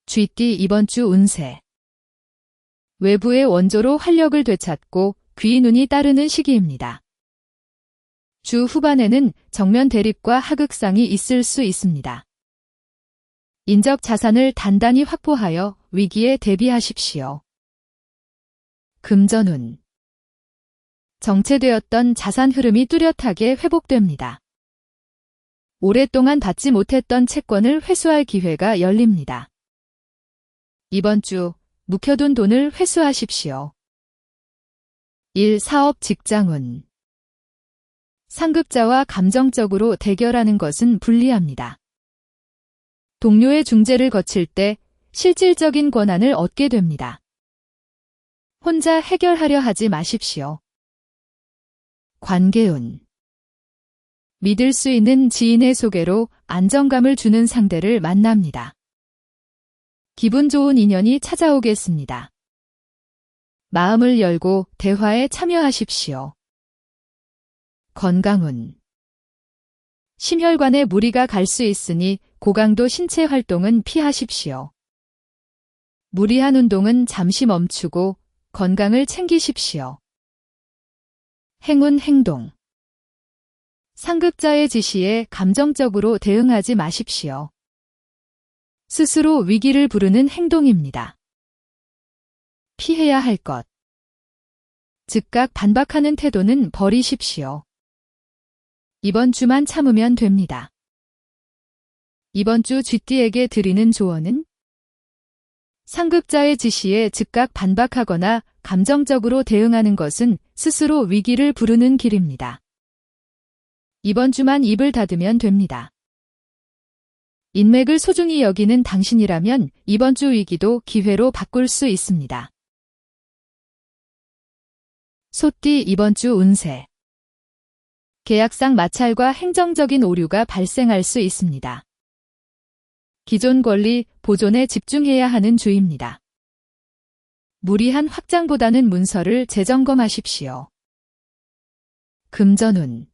쥐띠 이번 주 운세. 외부의 원조로 활력을 되찾고 귀, 눈이 따르는 시기입니다. 주 후반에는 정면 대립과 하극상이 있을 수 있습니다. 인적 자산을 단단히 확보하여 위기에 대비하십시오. 금전운. 정체되었던 자산 흐름이 뚜렷하게 회복됩니다. 오랫동안 받지 못했던 채권을 회수할 기회가 열립니다. 이번 주 묵혀둔 돈을 회수하십시오. 일, 사업, 직장운. 상급자와 감정적으로 대결하는 것은 불리합니다. 동료의 중재를 거칠 때 실질적인 권한을 얻게 됩니다. 혼자 해결하려 하지 마십시오. 관계운. 믿을 수 있는 지인의 소개로 안정감을 주는 상대를 만납니다. 기분 좋은 인연이 찾아오겠습니다. 마음을 열고 대화에 참여하십시오. 건강운. 심혈관에 무리가 갈 수 있으니 고강도 신체 활동은 피하십시오. 무리한 운동은 잠시 멈추고 건강을 챙기십시오. 행운 행동. 상급자의 지시에 감정적으로 대응하지 마십시오. 스스로 위기를 부르는 행동입니다. 피해야 할 것. 즉각 반박하는 태도는 버리십시오. 이번 주만 참으면 됩니다. 이번 주 쥐띠에게 드리는 조언은 상급자의 지시에 즉각 반박하거나 감정적으로 대응하는 것은 스스로 위기를 부르는 길입니다. 이번 주만 입을 닫으면 됩니다. 인맥을 소중히 여기는 당신이라면 이번 주 위기도 기회로 바꿀 수 있습니다. 소띠 이번 주 운세. 계약상 마찰과 행정적인 오류가 발생할 수 있습니다. 기존 권리 보존에 집중해야 하는 주입니다. 무리한 확장보다는 문서를 재점검하십시오. 금전운.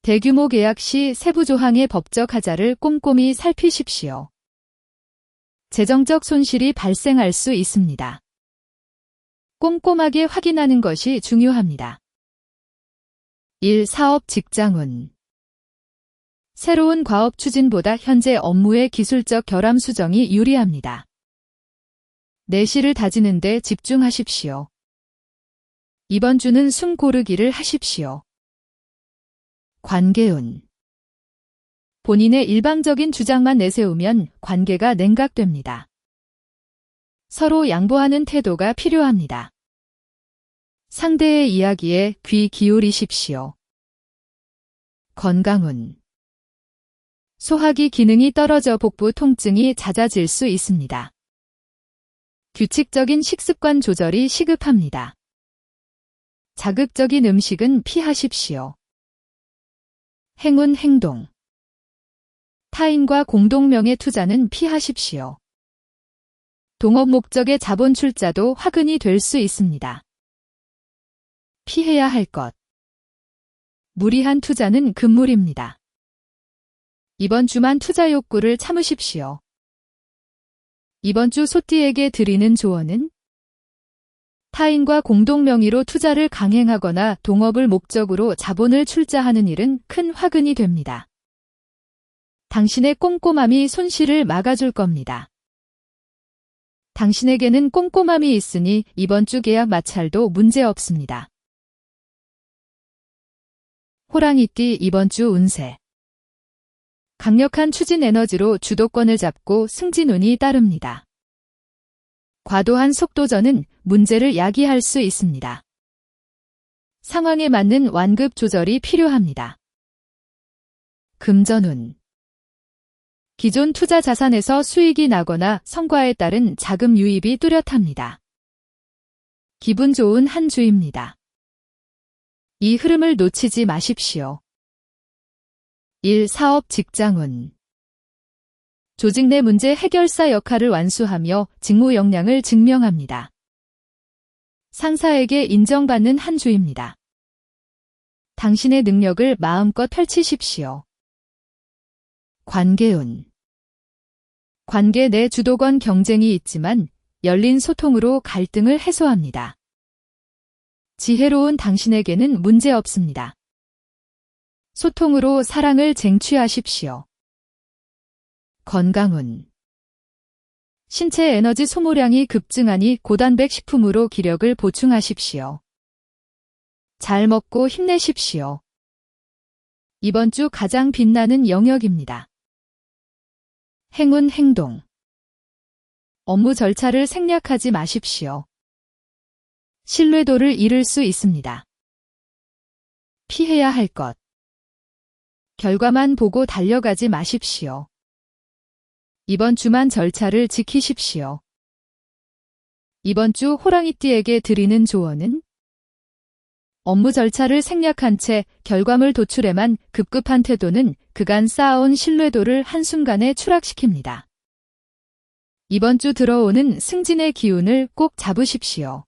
대규모 계약 시 세부 조항의 법적 하자를 꼼꼼히 살피십시오. 재정적 손실이 발생할 수 있습니다. 꼼꼼하게 확인하는 것이 중요합니다. 일, 사업, 직장운. 새로운 과업 추진보다 현재 업무의 기술적 결함 수정이 유리합니다. 내실을 다지는 데 집중하십시오. 이번 주는 숨 고르기를 하십시오. 관계운. 본인의 일방적인 주장만 내세우면 관계가 냉각됩니다. 서로 양보하는 태도가 필요합니다. 상대의 이야기에 귀 기울이십시오. 건강운. 소화기 기능이 떨어져 복부 통증이 잦아질 수 있습니다. 규칙적인 식습관 조절이 시급합니다. 자극적인 음식은 피하십시오. 행운 행동. 타인과 공동명의 투자는 피하십시오. 동업 목적의 자본 출자도 화근이 될 수 있습니다. 피해야 할 것. 무리한 투자는 금물입니다. 이번 주만 투자 욕구를 참으십시오. 이번 주 소띠에게 드리는 조언은 타인과 공동명의로 투자를 강행하거나 동업을 목적으로 자본을 출자하는 일은 큰 화근이 됩니다. 당신의 꼼꼼함이 손실을 막아줄 겁니다. 당신에게는 꼼꼼함이 있으니 이번 주 계약 마찰도 문제없습니다. 호랑이띠 이번 주 운세. 강력한 추진 에너지로 주도권을 잡고 승진운이 따릅니다. 과도한 속도전은 문제를 야기할 수 있습니다. 상황에 맞는 완급 조절이 필요합니다. 금전운. 기존 투자 자산에서 수익이 나거나 성과에 따른 자금 유입이 뚜렷합니다. 기분 좋은 한 주입니다. 이 흐름을 놓치지 마십시오. 일, 사업, 직장운. 조직 내 문제 해결사 역할을 완수하며 직무 역량을 증명합니다. 상사에게 인정받는 한 주입니다. 당신의 능력을 마음껏 펼치십시오. 관계운. 관계 내 주도권 경쟁이 있지만 열린 소통으로 갈등을 해소합니다. 지혜로운 당신에게는 문제 없습니다. 소통으로 사랑을 쟁취하십시오. 건강운. 신체 에너지 소모량이 급증하니 고단백 식품으로 기력을 보충하십시오. 잘 먹고 힘내십시오. 이번 주 가장 빛나는 영역입니다. 행운 행동. 업무 절차를 생략하지 마십시오. 신뢰도를 잃을 수 있습니다. 피해야 할 것. 결과만 보고 달려가지 마십시오. 이번 주만 절차를 지키십시오. 이번 주 호랑이띠에게 드리는 조언은 업무 절차를 생략한 채 결과물 도출에만 급급한 태도는 그간 쌓아온 신뢰도를 한순간에 추락시킵니다. 이번 주 들어오는 승진의 기운을 꼭 잡으십시오.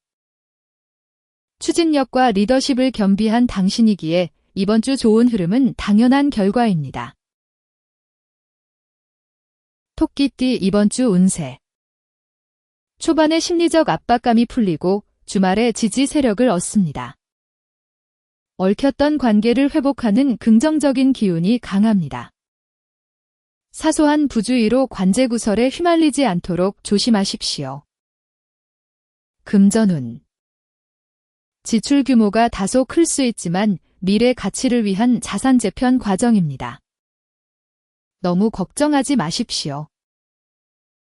추진력과 리더십을 겸비한 당신이기에 이번 주 좋은 흐름은 당연한 결과입니다. 토끼띠 이번 주 운세. 초반에 심리적 압박감이 풀리고 주말에 지지 세력을 얻습니다. 얽혔던 관계를 회복하는 긍정적인 기운이 강합니다. 사소한 부주의로 관제구설에 휘말리지 않도록 조심하십시오. 금전운. 지출 규모가 다소 클 수 있지만 미래 가치를 위한 자산 재편 과정입니다. 너무 걱정하지 마십시오.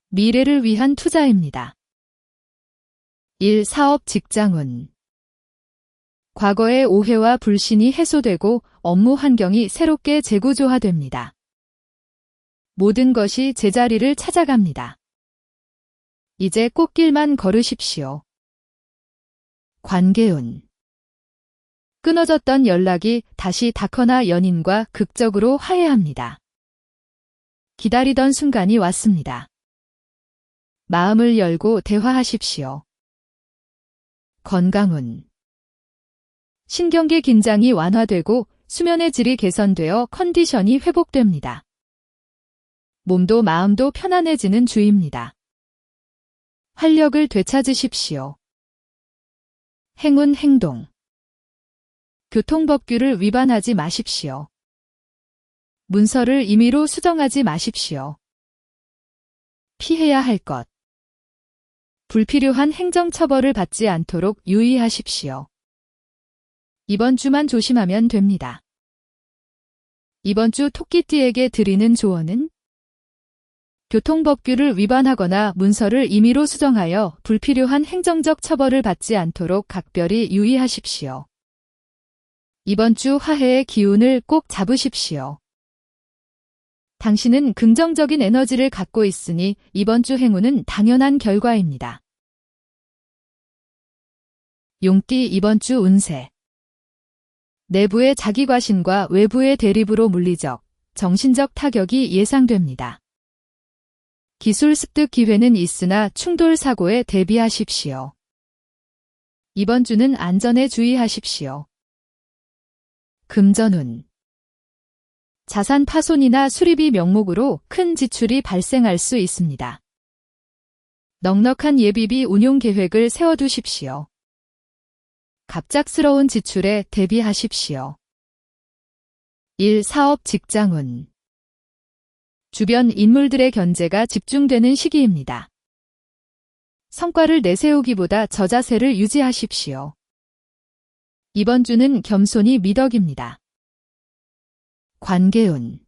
미래를 위한 투자입니다. 일, 사업, 직장운. 과거의 오해와 불신이 해소되고 업무 환경이 새롭게 재구조화됩니다. 모든 것이 제자리를 찾아갑니다. 이제 꽃길만 걸으십시오. 관계운. 끊어졌던 연락이 다시 닿거나 연인과 극적으로 화해합니다. 기다리던 순간이 왔습니다. 마음을 열고 대화하십시오. 건강운. 신경계 긴장이 완화되고 수면의 질이 개선되어 컨디션이 회복됩니다. 몸도 마음도 편안해지는 주입니다. 활력을 되찾으십시오. 행운 행동. 교통법규를 위반하지 마십시오. 문서를 임의로 수정하지 마십시오. 피해야 할 것. 불필요한 행정처벌을 받지 않도록 유의하십시오. 이번 주만 조심하면 됩니다. 이번 주 토끼띠에게 드리는 조언은 교통법규를 위반하거나 문서를 임의로 수정하여 불필요한 행정적 처벌을 받지 않도록 각별히 유의하십시오. 이번 주 화해의 기운을 꼭 잡으십시오. 당신은 긍정적인 에너지를 갖고 있으니 이번 주 행운은 당연한 결과입니다. 용띠 이번 주 운세. 내부의 자기과신과 외부의 대립으로 물리적, 정신적 타격이 예상됩니다. 기술 습득 기회는 있으나 충돌 사고에 대비하십시오. 이번 주는 안전에 주의하십시오. 금전운. 자산 파손이나 수리비 명목으로 큰 지출이 발생할 수 있습니다. 넉넉한 예비비 운용 계획을 세워두십시오. 갑작스러운 지출에 대비하십시오. 일, 사업, 직장운. 주변 인물들의 견제가 집중되는 시기입니다. 성과를 내세우기보다 저자세를 유지하십시오. 이번 주는 겸손이 미덕입니다. 관계운.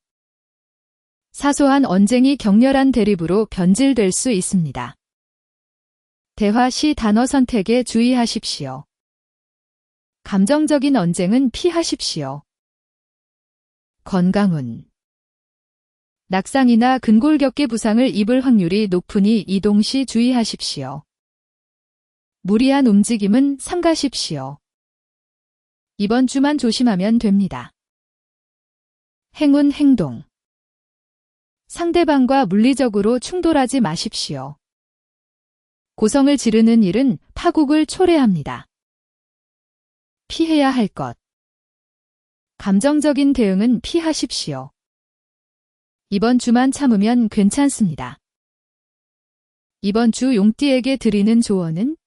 사소한 언쟁이 격렬한 대립으로 변질될 수 있습니다. 대화 시 단어 선택에 주의하십시오. 감정적인 언쟁은 피하십시오. 건강운. 낙상이나 근골격계 부상을 입을 확률이 높으니 이동 시 주의하십시오. 무리한 움직임은 삼가십시오. 이번 주만 조심하면 됩니다. 행운 행동. 상대방과 물리적으로 충돌하지 마십시오. 고성을 지르는 일은 파국을 초래합니다. 피해야 할 것. 감정적인 대응은 피하십시오. 이번 주만 참으면 괜찮습니다. 이번 주 용띠에게 드리는 조언은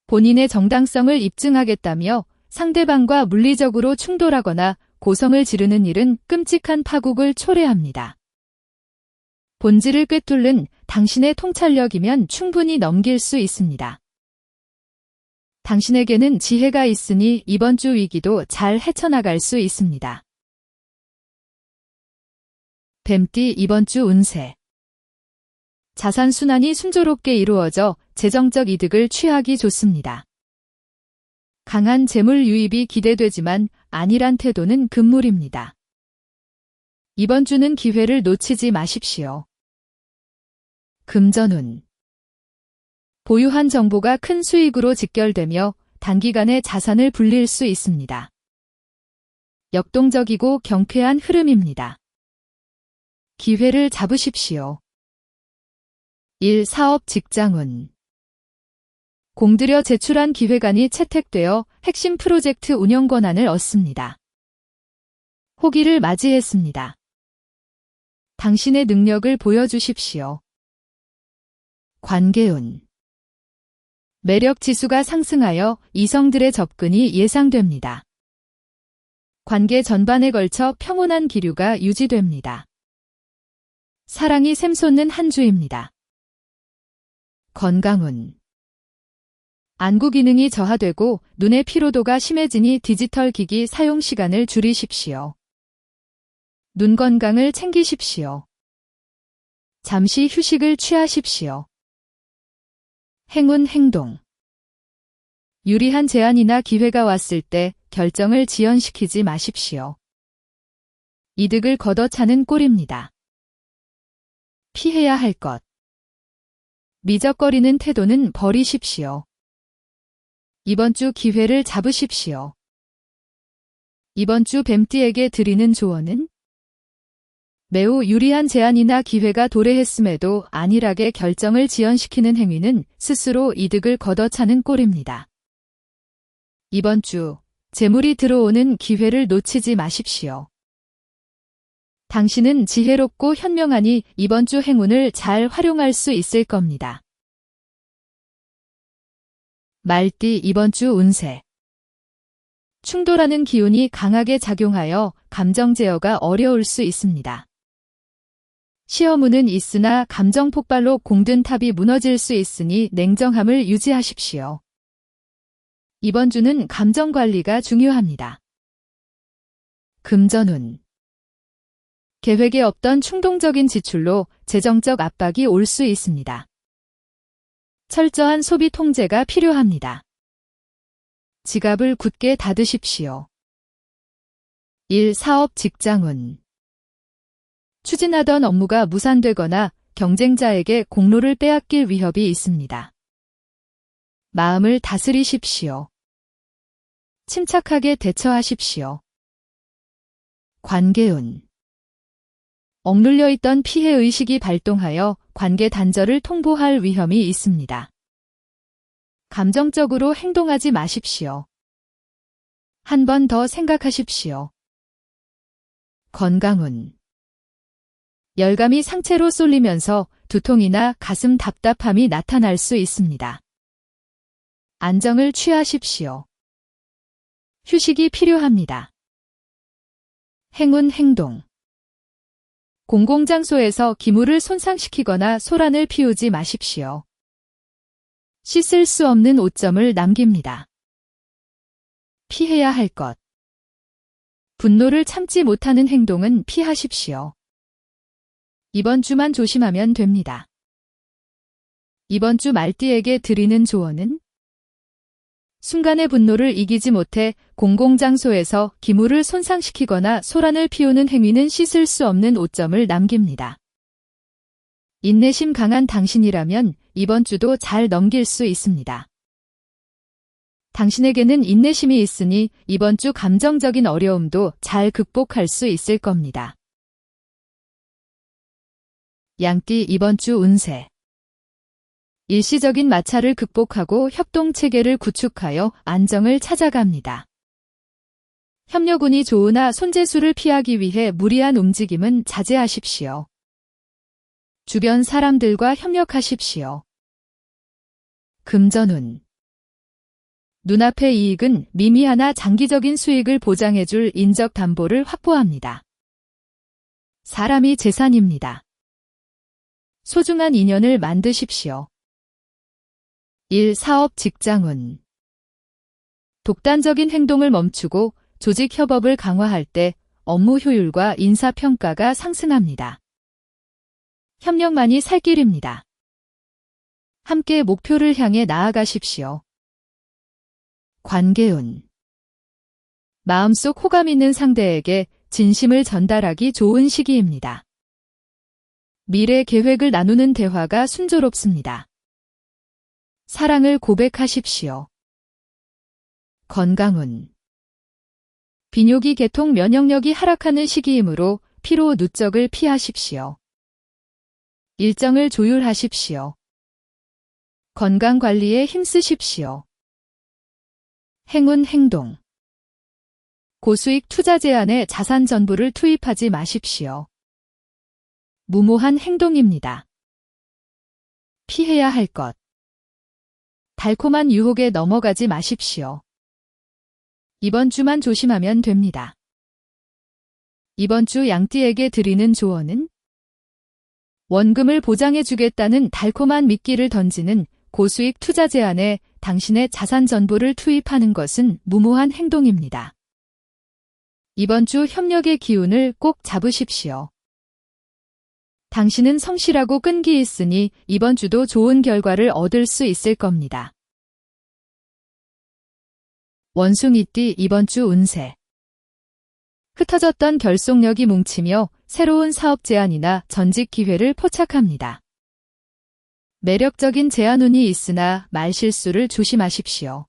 본인의 정당성을 입증하겠다며 상대방과 물리적으로 충돌하거나 고성을 지르는 일은 끔찍한 파국을 초래합니다. 본질을 꿰뚫는 당신의 통찰력이면 충분히 넘길 수 있습니다. 당신에게는 지혜가 있으니 이번 주 위기도 잘 헤쳐나갈 수 있습니다. 뱀띠 이번 주 운세. 자산 순환이 순조롭게 이루어져 재정적 이득을 취하기 좋습니다. 강한 재물 유입이 기대되지만 안일한 태도는 금물입니다. 이번 주는 기회를 놓치지 마십시오. 금전운. 보유한 정보가 큰 수익으로 직결되며 단기간에 자산을 불릴 수 있습니다. 역동적이고 경쾌한 흐름입니다. 기회를 잡으십시오. 일, 사업, 직장운. 공들여 제출한 기획안이 채택되어 핵심 프로젝트 운영 권한을 얻습니다. 호기를 맞이했습니다. 당신의 능력을 보여주십시오. 관계운. 매력 지수가 상승하여 이성들의 접근이 예상됩니다. 관계 전반에 걸쳐 평온한 기류가 유지됩니다. 사랑이 샘솟는 한 주입니다. 건강운. 안구 기능이 저하되고 눈의 피로도가 심해지니 디지털 기기 사용 시간을 줄이십시오. 눈 건강을 챙기십시오. 잠시 휴식을 취하십시오. 행운 행동. 유리한 제안이나 기회가 왔을 때 결정을 지연시키지 마십시오. 이득을 걷어차는 꼴입니다. 피해야 할 것. 미적거리는 태도는 버리십시오. 이번 주 기회를 잡으십시오. 이번 주 뱀띠에게 드리는 조언은 매우 유리한 제안이나 기회가 도래했음에도 안일하게 결정을 지연시키는 행위는 스스로 이득을 걷어차는 꼴입니다. 이번 주 재물이 들어오는 기회를 놓치지 마십시오. 당신은 지혜롭고 현명하니 이번 주 행운을 잘 활용할 수 있을 겁니다. 말띠 이번 주 운세. 충돌하는 기운이 강하게 작용하여 감정 제어가 어려울 수 있습니다. 시험운은 있으나 감정 폭발로 공든 탑이 무너질 수 있으니 냉정함을 유지하십시오. 이번 주는 감정 관리가 중요합니다. 금전운. 계획에 없던 충동적인 지출로 재정적 압박이 올 수 있습니다. 철저한 소비 통제가 필요합니다. 지갑을 굳게 닫으십시오. 일, 사업, 직장운. 추진하던 업무가 무산되거나 경쟁자에게 공로를 빼앗길 위협이 있습니다. 마음을 다스리십시오. 침착하게 대처하십시오. 관계운. 억눌려 있던 피해 의식이 발동하여 관계 단절을 통보할 위험이 있습니다. 감정적으로 행동하지 마십시오. 한 번 더 생각하십시오. 건강운. 열감이 상체로 쏠리면서 두통이나 가슴 답답함이 나타날 수 있습니다. 안정을 취하십시오. 휴식이 필요합니다. 행운 행동. 공공장소에서 기물을 손상시키거나 소란을 피우지 마십시오. 씻을 수 없는 오점을 남깁니다. 피해야 할 것. 분노를 참지 못하는 행동은 피하십시오. 이번 주만 조심하면 됩니다. 이번 주 말띠에게 드리는 조언은 순간의 분노를 이기지 못해 공공장소에서 기물을 손상시키거나 소란을 피우는 행위는 씻을 수 없는 오점을 남깁니다. 인내심 강한 당신이라면 이번 주도 잘 넘길 수 있습니다. 당신에게는 인내심이 있으니 이번 주 감정적인 어려움도 잘 극복할 수 있을 겁니다. 양띠 이번 주 운세. 일시적인 마찰을 극복하고 협동체계를 구축하여 안정을 찾아갑니다. 협력운이 좋으나 손재수를 피하기 위해 무리한 움직임은 자제하십시오. 주변 사람들과 협력하십시오. 금전운. 눈앞의 이익은 미미하나 장기적인 수익을 보장해줄 인적 담보를 확보합니다. 사람이 재산입니다. 소중한 인연을 만드십시오. 일, 사업, 직장운. 독단적인 행동을 멈추고 조직 협업을 강화할 때 업무 효율과 인사평가가 상승합니다. 협력만이 살 길입니다. 함께 목표를 향해 나아가십시오. 관계운. 마음속 호감 있는 상대에게 진심을 전달하기 좋은 시기입니다. 미래 계획을 나누는 대화가 순조롭습니다. 사랑을 고백하십시오. 건강운. 비뇨기 계통 면역력이 하락하는 시기이므로 피로 누적을 피하십시오. 일정을 조율하십시오. 건강관리에 힘쓰십시오. 행운 행동. 고수익 투자 제한에 자산 전부를 투입하지 마십시오. 무모한 행동입니다. 피해야 할 것. 달콤한 유혹에 넘어가지 마십시오. 이번 주만 조심하면 됩니다. 이번 주 양띠에게 드리는 조언은 원금을 보장해주겠다는 달콤한 미끼를 던지는 고수익 투자 제한에 당신의 자산 전부를 투입하는 것은 무모한 행동입니다. 이번 주 협력의 기운을 꼭 잡으십시오. 당신은 성실하고 끈기 있으니 이번 주도 좋은 결과를 얻을 수 있을 겁니다. 원숭이띠 이번 주 운세. 흩어졌던 결속력이 뭉치며 새로운 사업 제안이나 전직 기회를 포착합니다. 매력적인 제안운이 있으나 말실수를 조심하십시오.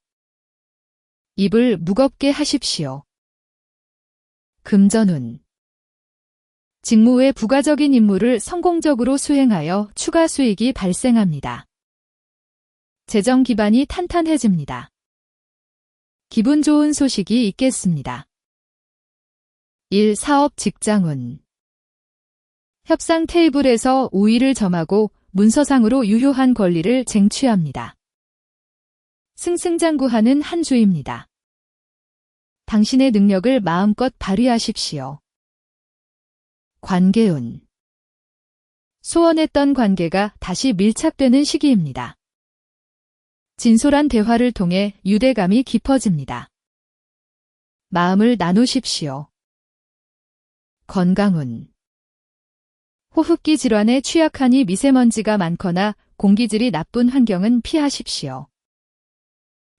입을 무겁게 하십시오. 금전운. 직무 외 부가적인 임무를 성공적으로 수행하여 추가 수익이 발생합니다. 재정 기반이 탄탄해집니다. 기분 좋은 소식이 있겠습니다. 일, 사업, 직장운. 협상 테이블에서 우위를 점하고 문서상으로 유효한 권리를 쟁취합니다. 승승장구하는 한 주입니다. 당신의 능력을 마음껏 발휘하십시오. 관계운. 소원했던 관계가 다시 밀착되는 시기입니다. 진솔한 대화를 통해 유대감이 깊어집니다. 마음을 나누십시오. 건강운. 호흡기 질환에 취약하니 미세먼지가 많거나 공기질이 나쁜 환경은 피하십시오.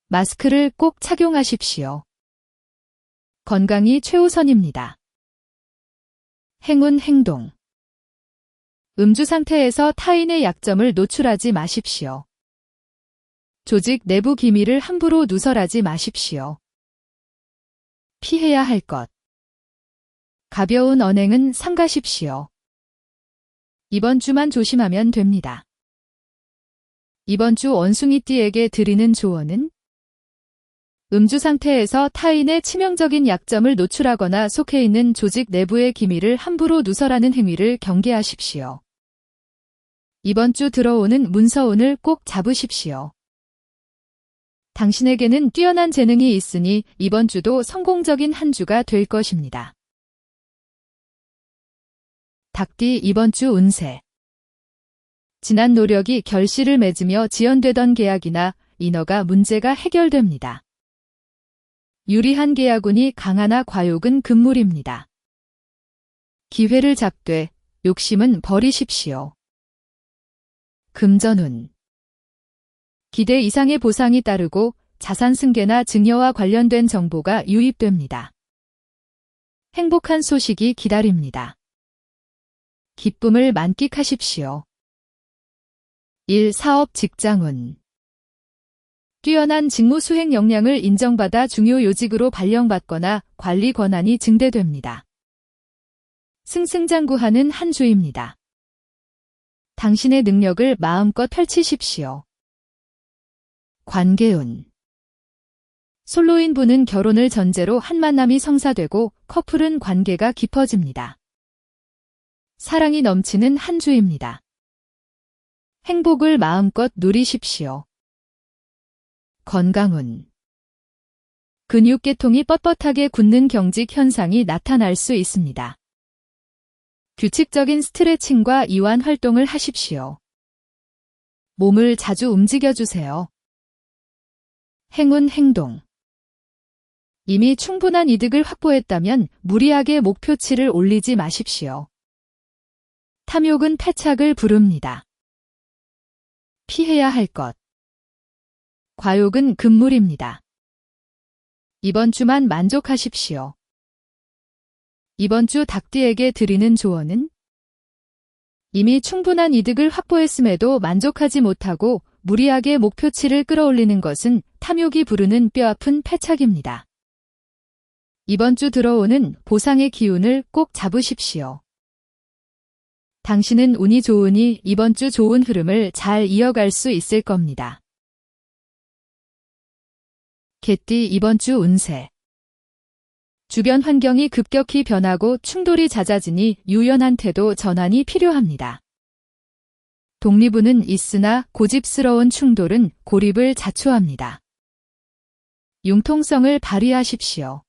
마스크를 꼭 착용하십시오. 건강이 최우선입니다. 행운 행동. 음주 상태에서 타인의 약점을 노출하지 마십시오. 조직 내부 기밀을 함부로 누설하지 마십시오. 피해야 할 것. 가벼운 언행은 삼가십시오. 이번 주만 조심하면 됩니다. 이번 주 원숭이띠에게 드리는 조언은 음주 상태에서 타인의 치명적인 약점을 노출하거나 속해 있는 조직 내부의 기밀을 함부로 누설하는 행위를 경계하십시오. 이번 주 들어오는 문서운을 꼭 잡으십시오. 당신에게는 뛰어난 재능이 있으니 이번 주도 성공적인 한 주가 될 것입니다. 닭띠 이번 주 운세. 지난 노력이 결실을 맺으며 지연되던 계약이나 인허가 문제가 해결됩니다. 유리한 계약운이 강하나 과욕은 금물입니다. 기회를 잡되 욕심은 버리십시오. 금전운. 기대 이상의 보상이 따르고 자산 승계나 증여와 관련된 정보가 유입됩니다. 행복한 소식이 기다립니다. 기쁨을 만끽하십시오. 일, 사업, 직장운. 뛰어난 직무 수행 역량을 인정받아 중요 요직으로 발령받거나 관리 권한이 증대됩니다. 승승장구하는 한 주입니다. 당신의 능력을 마음껏 펼치십시오. 관계운. 솔로인 분은 결혼을 전제로 한 만남이 성사되고 커플은 관계가 깊어집니다. 사랑이 넘치는 한 주입니다. 행복을 마음껏 누리십시오. 건강운. 근육계통이 뻣뻣하게 굳는 경직 현상이 나타날 수 있습니다. 규칙적인 스트레칭과 이완 활동을 하십시오. 몸을 자주 움직여주세요. 행운 행동. 이미 충분한 이득을 확보했다면 무리하게 목표치를 올리지 마십시오. 탐욕은 패착을 부릅니다. 피해야 할 것. 과욕은 금물입니다. 이번 주만 만족하십시오. 이번 주 닭띠에게 드리는 조언은 이미 충분한 이득을 확보했음에도 만족하지 못하고 무리하게 목표치를 끌어올리는 것은 탐욕이 부르는 뼈아픈 패착입니다. 이번 주 들어오는 보상의 기운을 꼭 잡으십시오. 당신은 운이 좋으니 이번 주 좋은 흐름을 잘 이어갈 수 있을 겁니다. 개띠 이번 주 운세. 주변 환경이 급격히 변하고 충돌이 잦아지니 유연한 태도 전환이 필요합니다. 독립운은 있으나 고집스러운 충돌은 고립을 자초합니다. 융통성을 발휘하십시오.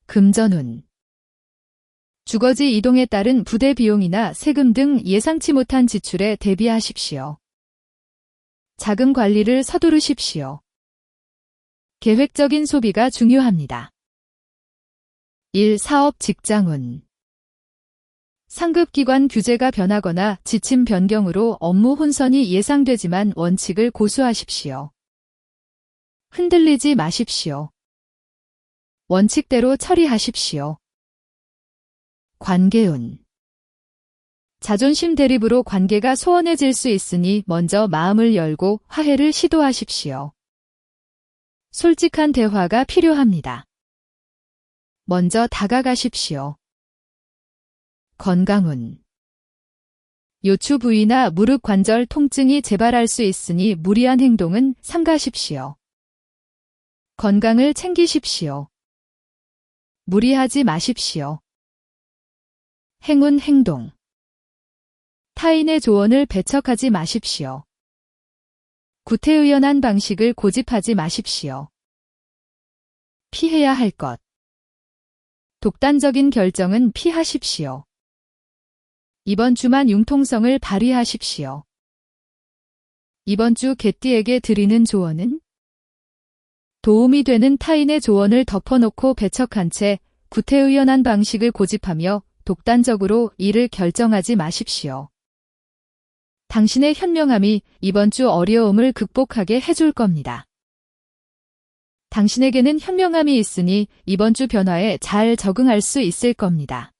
금전운. 주거지 이동에 따른 부대 비용이나 세금 등 예상치 못한 지출에 대비하십시오. 자금 관리를 서두르십시오. 계획적인 소비가 중요합니다. 일, 사업, 직장운. 상급기관 규제가 변하거나 지침 변경으로 업무 혼선이 예상되지만 원칙을 고수하십시오. 흔들리지 마십시오. 원칙대로 처리하십시오. 관계운. 자존심 대립으로 관계가 소원해질 수 있으니 먼저 마음을 열고 화해를 시도하십시오. 솔직한 대화가 필요합니다. 먼저 다가가십시오. 건강운. 요추 부위나 무릎 관절 통증이 재발할 수 있으니 무리한 행동은 삼가십시오. 건강을 챙기십시오. 무리하지 마십시오. 행운 행동. 타인의 조언을 배척하지 마십시오. 구태의연한 방식을 고집하지 마십시오. 피해야 할 것. 독단적인 결정은 피하십시오. 이번 주만 융통성을 발휘하십시오. 이번 주 개띠에게 드리는 조언은 도움이 되는 타인의 조언을 덮어놓고 배척한 채 구태의연한 방식을 고집하며 독단적으로 일을 결정하지 마십시오. 당신의 현명함이 이번 주 어려움을 극복하게 해줄 겁니다. 당신에게는 현명함이 있으니 이번 주 변화에 잘 적응할 수 있을 겁니다.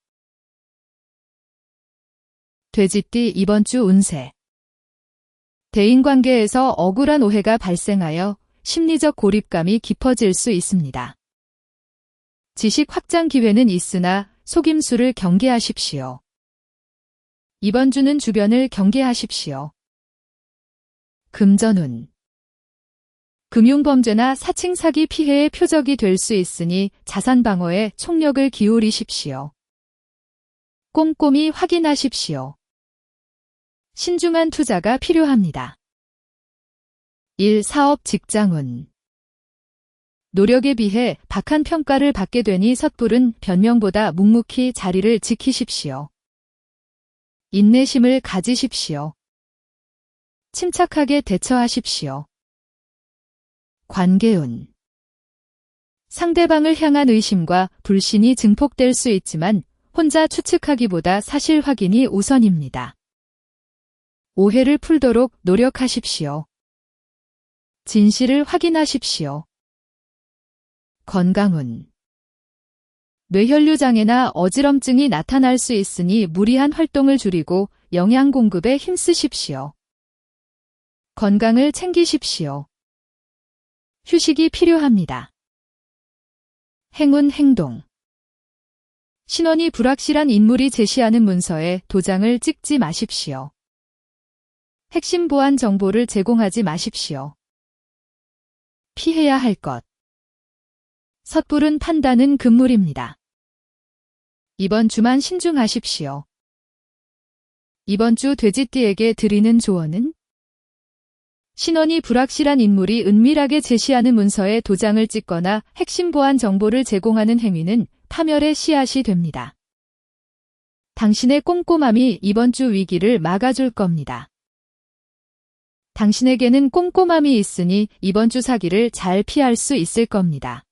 돼지띠 이번 주 운세. 대인관계에서 억울한 오해가 발생하여 심리적 고립감이 깊어질 수 있습니다. 지식 확장 기회는 있으나 속임수를 경계하십시오. 이번 주는 주변을 경계하십시오. 금전운. 금융범죄나 사칭 사기 피해의 표적이 될 수 있으니 자산 방어에 총력을 기울이십시오. 꼼꼼히 확인하십시오. 신중한 투자가 필요합니다. 일, 사업, 직장운. 노력에 비해 박한 평가를 받게 되니 섣부른 변명보다 묵묵히 자리를 지키십시오. 인내심을 가지십시오. 침착하게 대처하십시오. 관계운. 상대방을 향한 의심과 불신이 증폭될 수 있지만 혼자 추측하기보다 사실 확인이 우선입니다. 오해를 풀도록 노력하십시오. 진실을 확인하십시오. 건강운. 뇌혈류 장애나 어지럼증이 나타날 수 있으니 무리한 활동을 줄이고 영양 공급에 힘쓰십시오. 건강을 챙기십시오. 휴식이 필요합니다. 행운 행동. 신원이 불확실한 인물이 제시하는 문서에 도장을 찍지 마십시오. 핵심 보안 정보를 제공하지 마십시오. 피해야 할 것. 섣부른 판단은 금물입니다. 이번 주만 신중하십시오. 이번 주 돼지띠에게 드리는 조언은? 신원이 불확실한 인물이 은밀하게 제시하는 문서에 도장을 찍거나 핵심 보안 정보를 제공하는 행위는 파멸의 씨앗이 됩니다. 당신의 꼼꼼함이 이번 주 위기를 막아줄 겁니다. 당신에게는 꼼꼼함이 있으니 이번 주 사기를 잘 피할 수 있을 겁니다.